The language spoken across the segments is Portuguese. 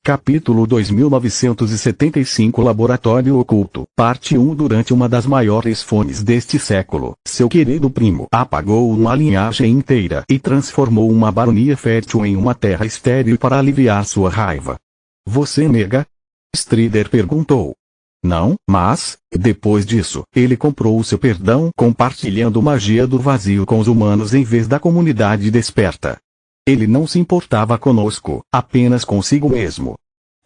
Capítulo 2975 Laboratório Oculto, Parte 1. Durante uma das maiores fomes deste século, seu querido primo apagou uma linhagem inteira e transformou uma baronia fértil em uma terra estéril para aliviar sua raiva. Você nega? Strider perguntou. Não, mas, depois disso, ele comprou seu perdão compartilhando magia do vazio com os humanos em vez da comunidade desperta. Ele não se importava conosco, apenas consigo mesmo.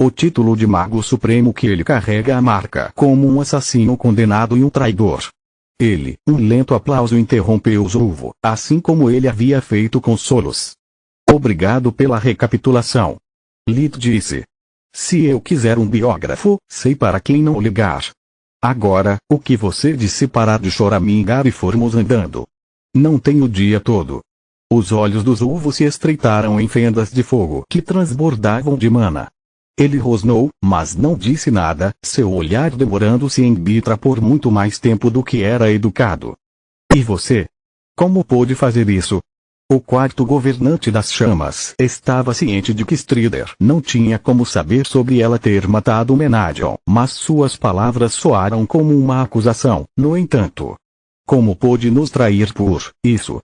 O título de Mago Supremo que ele carrega a marca como um assassino condenado e um traidor. Um lento aplauso interrompeu Zulvo, assim como ele havia feito com Solos. Obrigado pela recapitulação. Lit disse. Se eu quiser um biógrafo, sei para quem não ligar. Agora, o que você disse parar de choramingar e formos andando? Não tenho o dia todo. Os olhos do Zulvo se estreitaram em fendas de fogo que transbordavam de mana. Ele rosnou, mas não disse nada, seu olhar demorando-se em Bitra por muito mais tempo do que era educado. E você? Como pôde fazer isso? O quarto governante das chamas estava ciente de que Strider não tinha como saber sobre ela ter matado Menadion, mas suas palavras soaram como uma acusação, no entanto. Como pôde nos trair por isso?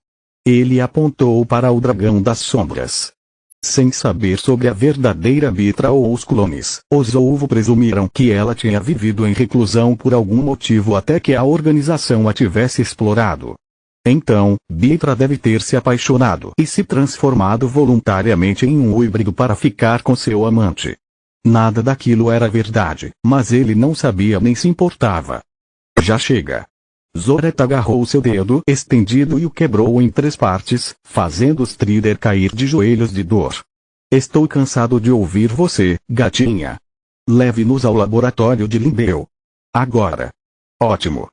Ele apontou para o dragão das sombras. Sem saber sobre a verdadeira Bitra ou os clones, os Zulvo presumiram que ela tinha vivido em reclusão por algum motivo até que a organização a tivesse explorado. Então, Bitra deve ter se apaixonado e se transformado voluntariamente em um híbrido para ficar com seu amante. Nada daquilo era verdade, mas ele não sabia nem se importava. Já chega. Zoret agarrou seu dedo estendido e o quebrou em 3 partes, fazendo Strider cair de joelhos de dor. Estou cansado de ouvir você, gatinha. Leve-nos ao laboratório de Limbeu. Agora. Ótimo.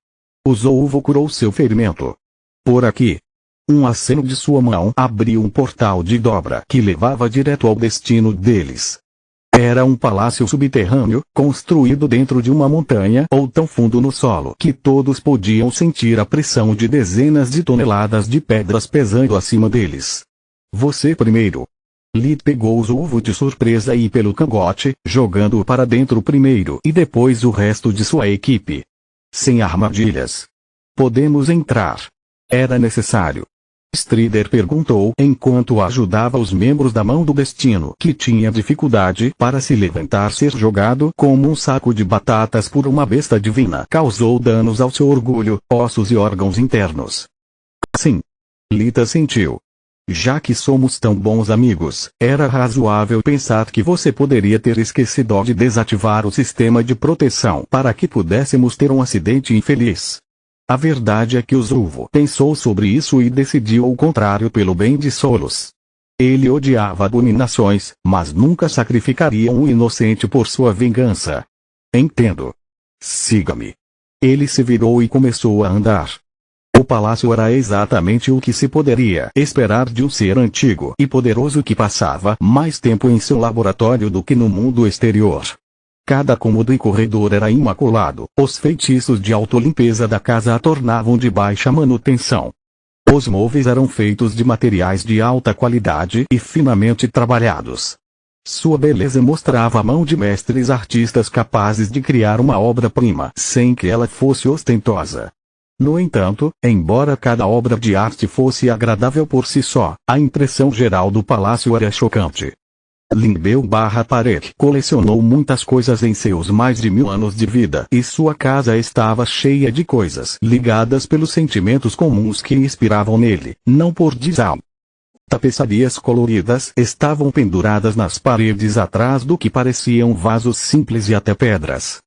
O Zulvo curou seu ferimento. Por aqui. Um aceno de sua mão abriu um portal de dobra que levava direto ao destino deles. Era um palácio subterrâneo, construído dentro de uma montanha ou tão fundo no solo que todos podiam sentir a pressão de dezenas de toneladas de pedras pesando acima deles. Você primeiro. Lit pegou o Zulvo de surpresa e pelo cangote, jogando-o para dentro primeiro e depois o resto de sua equipe. Sem armadilhas. Podemos entrar. Era necessário. Strider perguntou enquanto ajudava os membros da Mão do Destino que tinha dificuldade para se levantar. Ser jogado como um saco de batatas por uma besta divina causou danos ao seu orgulho, ossos e órgãos internos. Sim. Lita sentiu. Já que somos tão bons amigos, era razoável pensar que você poderia ter esquecido de desativar o sistema de proteção para que pudéssemos ter um acidente infeliz. A verdade é que o Zulvo pensou sobre isso e decidiu o contrário pelo bem de Solos. Ele odiava abominações, mas nunca sacrificaria um inocente por sua vingança. Entendo. Siga-me. Ele se virou e começou a andar. O palácio era exatamente o que se poderia esperar de um ser antigo e poderoso que passava mais tempo em seu laboratório do que no mundo exterior. Cada cômodo e corredor era imaculado, os feitiços de autolimpeza da casa a tornavam de baixa manutenção. Os móveis eram feitos de materiais de alta qualidade e finamente trabalhados. Sua beleza mostrava a mão de mestres artistas capazes de criar uma obra-prima sem que ela fosse ostentosa. No entanto, embora cada obra de arte fosse agradável por si só, a impressão geral do palácio era chocante. Limbeu/Parek colecionou muitas coisas em seus mais de 1000 anos de vida e sua casa estava cheia de coisas ligadas pelos sentimentos comuns que inspiravam nele, não por design. Tapeçarias coloridas estavam penduradas nas paredes atrás do que pareciam vasos simples e até pedras.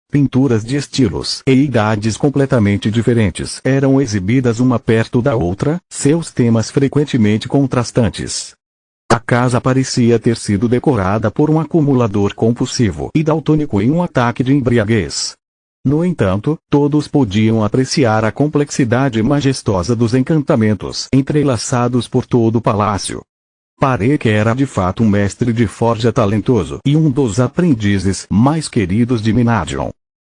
Pinturas de estilos e idades completamente diferentes eram exibidas uma perto da outra, seus temas frequentemente contrastantes. A casa parecia ter sido decorada por um acumulador compulsivo e daltônico em um ataque de embriaguez. No entanto, todos podiam apreciar a complexidade majestosa dos encantamentos entrelaçados por todo o palácio. Parek era de fato um mestre de forja talentoso e um dos aprendizes mais queridos de Menadion.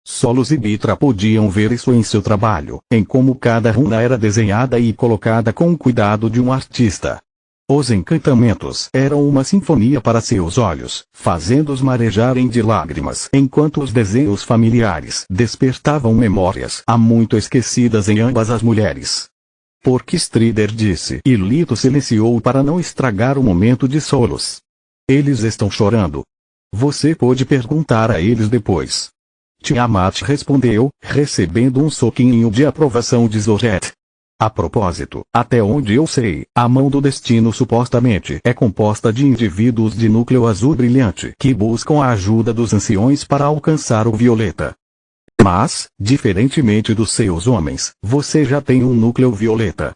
Solos e Bitra podiam ver isso em seu trabalho, em como cada runa era desenhada e colocada com o cuidado de um artista. Os encantamentos eram uma sinfonia para seus olhos, fazendo-os marejarem de lágrimas, enquanto os desenhos familiares despertavam memórias há muito esquecidas em ambas as mulheres. Porque Strider disse, e Lito silenciou para não estragar o momento de solos. Eles estão chorando. Você pode perguntar a eles depois. Tiamat respondeu, recebendo um soquinho de aprovação de Zoret. A propósito, até onde eu sei, a mão do destino supostamente é composta de indivíduos de núcleo azul brilhante que buscam a ajuda dos anciões para alcançar o violeta. Mas, diferentemente dos seus homens, você já tem um núcleo violeta.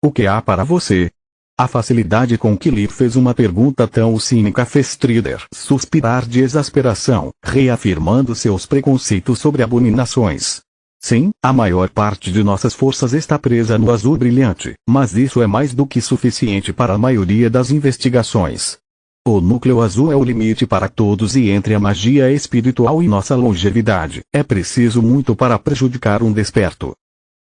O que há para você? A facilidade com que Lee fez uma pergunta tão cínica fez Strider suspirar de exasperação, reafirmando seus preconceitos sobre abominações. Sim, a maior parte de nossas forças está presa no azul brilhante, mas isso é mais do que suficiente para a maioria das investigações. O núcleo azul é o limite para todos e entre a magia espiritual e nossa longevidade, é preciso muito para prejudicar um desperto.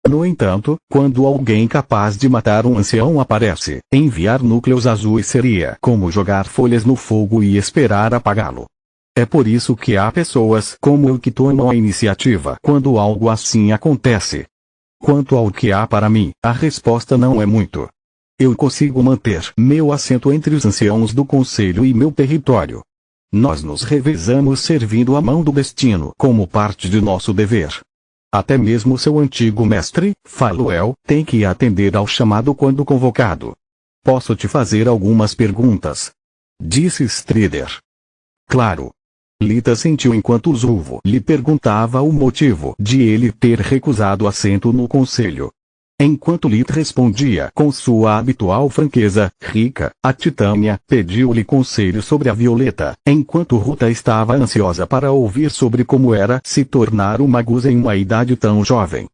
No entanto, quando alguém capaz de matar um ancião aparece, enviar núcleos azuis seria como jogar folhas no fogo e esperar apagá-lo. É por isso que há pessoas como eu que tomam a iniciativa quando algo assim acontece. Quanto ao que há para mim, a resposta não é muito. Eu consigo manter meu assento entre os anciãos do conselho e meu território. Nós nos revezamos servindo a mão do destino como parte de nosso dever. Até mesmo seu antigo mestre, Faluel, tem que atender ao chamado quando convocado. Posso te fazer algumas perguntas? Disse Strider. Claro. Lita sentiu enquanto Zulvo lhe perguntava o motivo de ele ter recusado assento no conselho. Enquanto Lita respondia com sua habitual franqueza, rica, a Titânia pediu-lhe conselho sobre a Violeta, enquanto Ruta estava ansiosa para ouvir sobre como era se tornar uma magus em uma idade tão jovem.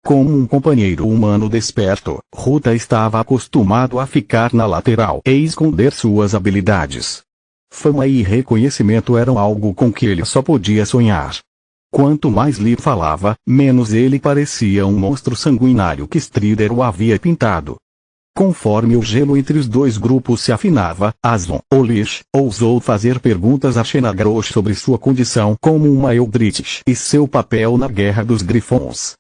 Como um companheiro humano desperto, Ruta estava acostumado a ficar na lateral e esconder suas habilidades. Fama e reconhecimento eram algo com que ele só podia sonhar. Quanto mais Lee falava, menos ele parecia um monstro sanguinário que Strider o havia pintado. Conforme o gelo entre os dois grupos se afinava, Azon, Olish, ousou fazer perguntas a Shenagrosh sobre sua condição como uma Eldritch e seu papel na Guerra dos Grifons.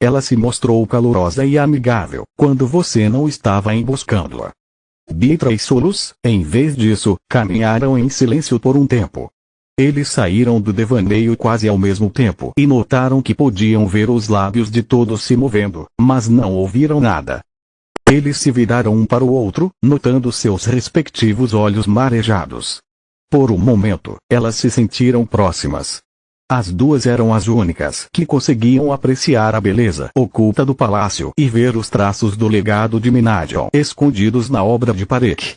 Ela se mostrou calorosa e amigável quando você não estava emboscando-a. Bitra e Solus, em vez disso, caminharam em silêncio por um tempo. Eles saíram do devaneio quase ao mesmo tempo e notaram que podiam ver os lábios de todos se movendo, mas não ouviram nada. Eles se viraram um para o outro, notando seus respectivos olhos marejados. Por um momento, elas se sentiram próximas. As duas eram as únicas que conseguiam apreciar a beleza oculta do palácio e ver os traços do legado de Minadion escondidos na obra de Parek.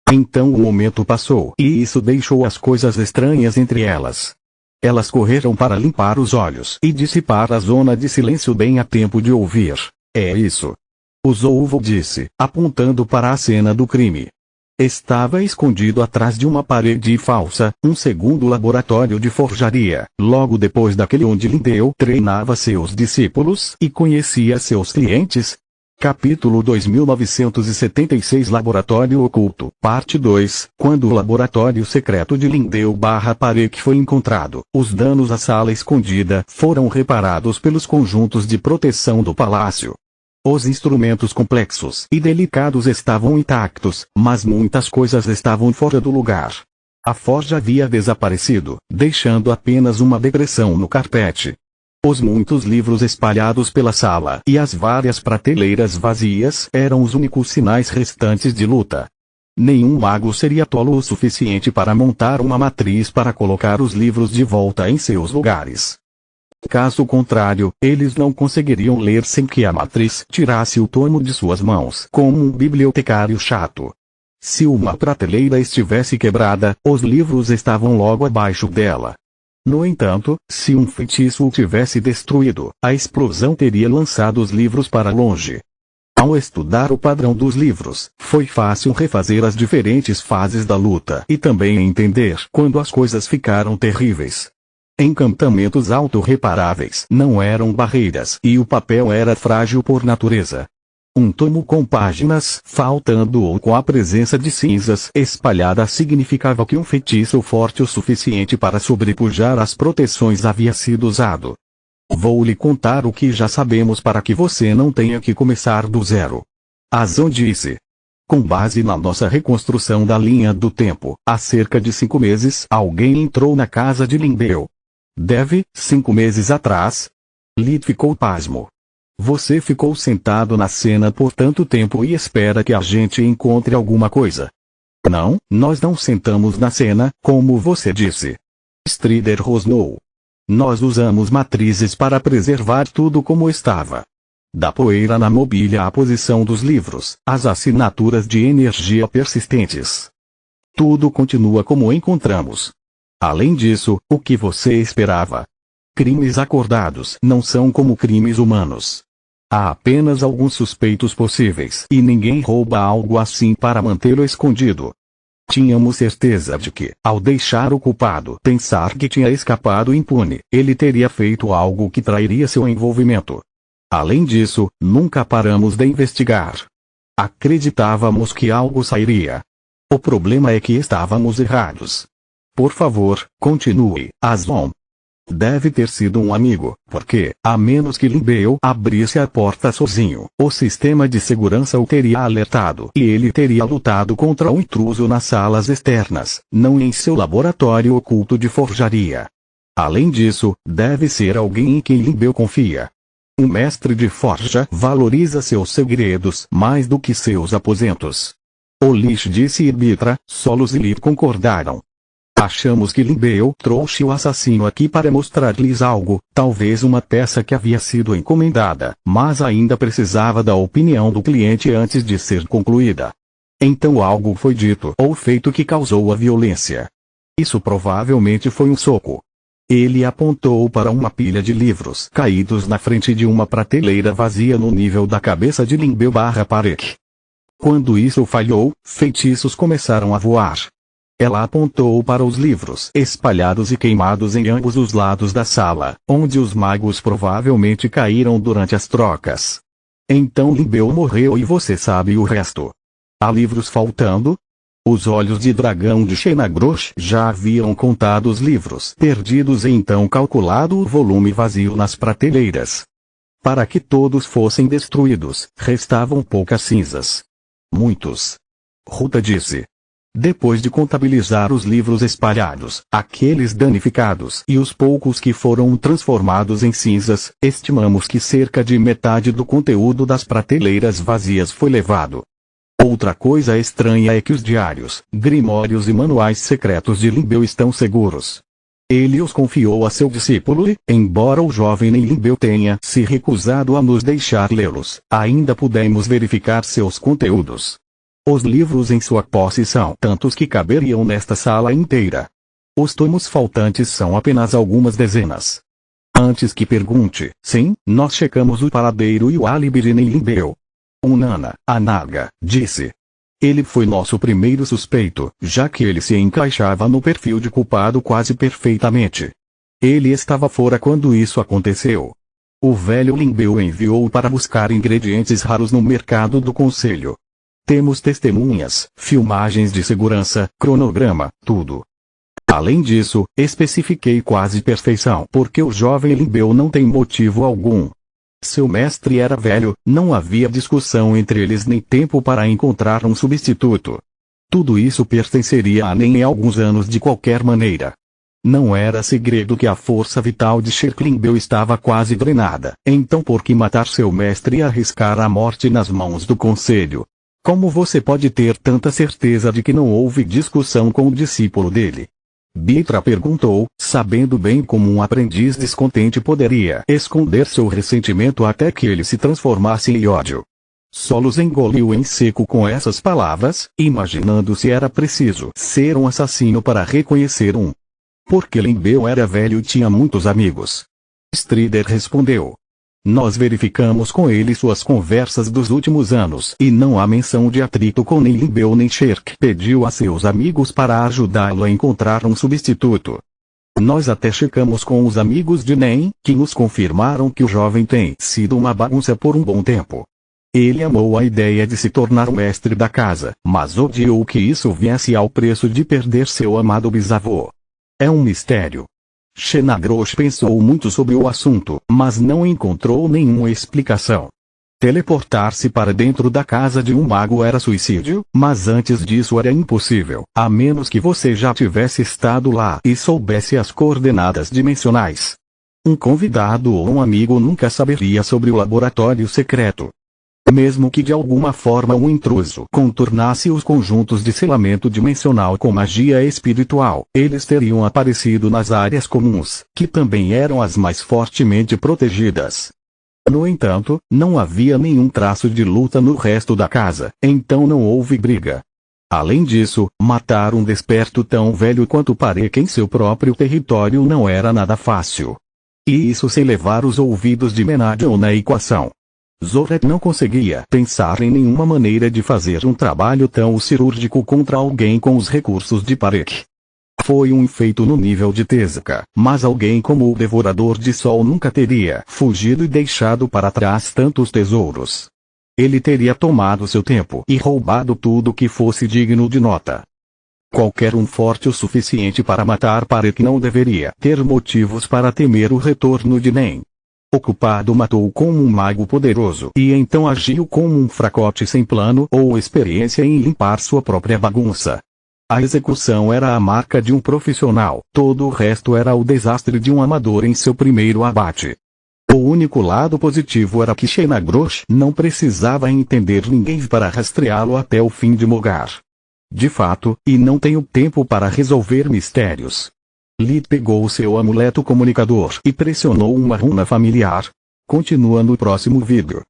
Então o momento passou e isso deixou as coisas estranhas entre elas. Elas correram para limpar os olhos e dissipar a zona de silêncio bem a tempo de ouvir. É isso. O Zulvo disse, apontando para a cena do crime. Estava escondido atrás de uma parede falsa, um segundo laboratório de forjaria, logo depois daquele onde Lindeu treinava seus discípulos e conhecia seus clientes. Capítulo 2976 Laboratório Oculto, Parte 2. Quando o laboratório secreto de Lindeu/Parek foi encontrado, os danos à sala escondida foram reparados pelos conjuntos de proteção do palácio. Os instrumentos complexos e delicados estavam intactos, mas muitas coisas estavam fora do lugar. A forja havia desaparecido, deixando apenas uma depressão no carpete. Os muitos livros espalhados pela sala e as várias prateleiras vazias eram os únicos sinais restantes de luta. Nenhum mago seria tolo o suficiente para montar uma matriz para colocar os livros de volta em seus lugares. Caso contrário, eles não conseguiriam ler sem que a matriz tirasse o tomo de suas mãos como um bibliotecário chato. Se uma prateleira estivesse quebrada, os livros estavam logo abaixo dela. No entanto, se um feitiço o tivesse destruído, a explosão teria lançado os livros para longe. Ao estudar o padrão dos livros, foi fácil refazer as diferentes fases da luta e também entender quando as coisas ficaram terríveis. Encantamentos autorreparáveis não eram barreiras e o papel era frágil por natureza. Um tomo com páginas faltando ou com a presença de cinzas espalhadas significava que um feitiço forte o suficiente para sobrepujar as proteções havia sido usado. Vou lhe contar o que já sabemos para que você não tenha que começar do zero. Azon disse. Com base na nossa reconstrução da linha do tempo, há cerca de 5 meses alguém entrou na casa de Limbeu. 5 meses atrás? Lid ficou pasmo. Você ficou sentado na cena por tanto tempo e espera que a gente encontre alguma coisa. Não, nós não sentamos na cena, como você disse. Strider rosnou. Nós usamos matrizes para preservar tudo como estava. Da poeira na mobília à posição dos livros, as assinaturas de energia persistentes. Tudo continua como encontramos. Além disso, o que você esperava? Crimes acordados não são como crimes humanos. Há apenas alguns suspeitos possíveis e ninguém rouba algo assim para mantê-lo escondido. Tínhamos certeza de que, ao deixar o culpado pensar que tinha escapado impune, ele teria feito algo que trairia seu envolvimento. Além disso, nunca paramos de investigar. Acreditávamos que algo sairia. O problema é que estávamos errados. Por favor, continue, Azon. Deve ter sido um amigo, porque, a menos que Limbeu abrisse a porta sozinho, o sistema de segurança o teria alertado e ele teria lutado contra o intruso nas salas externas, não em seu laboratório oculto de forjaria. Além disso, deve ser alguém em quem Limbeu confia. Um mestre de forja valoriza seus segredos mais do que seus aposentos. Olish disse e Bitra, Solos e Lid concordaram. Achamos que Limbeu trouxe o assassino aqui para mostrar-lhes algo, talvez uma peça que havia sido encomendada, mas ainda precisava da opinião do cliente antes de ser concluída. Então algo foi dito ou feito que causou a violência. Isso provavelmente foi um soco. Ele apontou para uma pilha de livros caídos na frente de uma prateleira vazia no nível da cabeça de Limbeu/Parek. Quando isso falhou, feitiços começaram a voar. Ela apontou para os livros espalhados e queimados em ambos os lados da sala, onde os magos provavelmente caíram durante as trocas. Então Limbeu morreu e você sabe o resto. Há livros faltando? Os olhos de dragão de Shenagrosh já haviam contado os livros perdidos e então calculado o volume vazio nas prateleiras. Para que todos fossem destruídos, restavam poucas cinzas. Muitos. Ruta disse. Depois de contabilizar os livros espalhados, aqueles danificados e os poucos que foram transformados em cinzas, estimamos que cerca de metade do conteúdo das prateleiras vazias foi levado. Outra coisa estranha é que os diários, grimórios e manuais secretos de Limbeu estão seguros. Ele os confiou a seu discípulo e, embora o jovem nem Limbeu tenha se recusado a nos deixar lê-los, ainda pudemos verificar seus conteúdos. Os livros em sua posse são tantos que caberiam nesta sala inteira. Os tomos faltantes são apenas algumas dezenas. Antes que pergunte, sim, nós checamos o paradeiro e o álibi de Limbeu. Unana, a Naga, disse. Ele foi nosso primeiro suspeito, já que ele se encaixava no perfil de culpado quase perfeitamente. Ele estava fora quando isso aconteceu. O velho Limbeu enviou-o para buscar ingredientes raros no mercado do conselho. Temos testemunhas, filmagens de segurança, cronograma, tudo. Além disso, especifiquei quase perfeição porque o jovem Limbeu não tem motivo algum. Seu mestre era velho, não havia discussão entre eles nem tempo para encontrar um substituto. Tudo isso pertenceria a Nem em alguns anos de qualquer maneira. Não era segredo que a força vital de Sherk Limbeu estava quase drenada, então por que matar seu mestre e arriscar a morte nas mãos do conselho? Como você pode ter tanta certeza de que não houve discussão com o discípulo dele? Bitra perguntou, sabendo bem como um aprendiz descontente poderia esconder seu ressentimento até que ele se transformasse em ódio. Solos engoliu em seco com essas palavras, imaginando se era preciso ser um assassino para reconhecer um. Porque Limbeu era velho e tinha muitos amigos. Strider respondeu. Nós verificamos com ele suas conversas dos últimos anos e não há menção de atrito com nem Limbeu nem Sherk. Pediu a seus amigos para ajudá-lo a encontrar um substituto. Nós até checamos com os amigos de Nem, que nos confirmaram que o jovem tem sido uma bagunça por um bom tempo. Ele amou a ideia de se tornar o mestre da casa, mas odiou que isso viesse ao preço de perder seu amado bisavô. É um mistério. Xenagrosh pensou muito sobre o assunto, mas não encontrou nenhuma explicação. Teleportar-se para dentro da casa de um mago era suicídio, mas antes disso era impossível, a menos que você já tivesse estado lá e soubesse as coordenadas dimensionais. Um convidado ou um amigo nunca saberia sobre o laboratório secreto. Mesmo que de alguma forma um intruso contornasse os conjuntos de selamento dimensional com magia espiritual, eles teriam aparecido nas áreas comuns, que também eram as mais fortemente protegidas. No entanto, não havia nenhum traço de luta no resto da casa, então não houve briga. Além disso, matar um desperto tão velho quanto Parekh em seu próprio território não era nada fácil. E isso sem levar os ouvidos de Menadion na equação. Zoret não conseguia pensar em nenhuma maneira de fazer um trabalho tão cirúrgico contra alguém com os recursos de Parekh. Foi um feito no nível de Tezuka, mas alguém como o Devorador de Sol nunca teria fugido e deixado para trás tantos tesouros. Ele teria tomado seu tempo e roubado tudo que fosse digno de nota. Qualquer um forte o suficiente para matar Parekh não deveria ter motivos para temer o retorno de Nen. O culpado matou como um mago poderoso e então agiu como um fracote sem plano ou experiência em limpar sua própria bagunça. A execução era a marca de um profissional, todo o resto era o desastre de um amador em seu primeiro abate. O único lado positivo era que Xenagrosh não precisava entender ninguém para rastreá-lo até o fim de Mogar. De fato, e não tenho tempo para resolver mistérios. Lid pegou seu amuleto comunicador e pressionou uma runa familiar. Continua no próximo vídeo.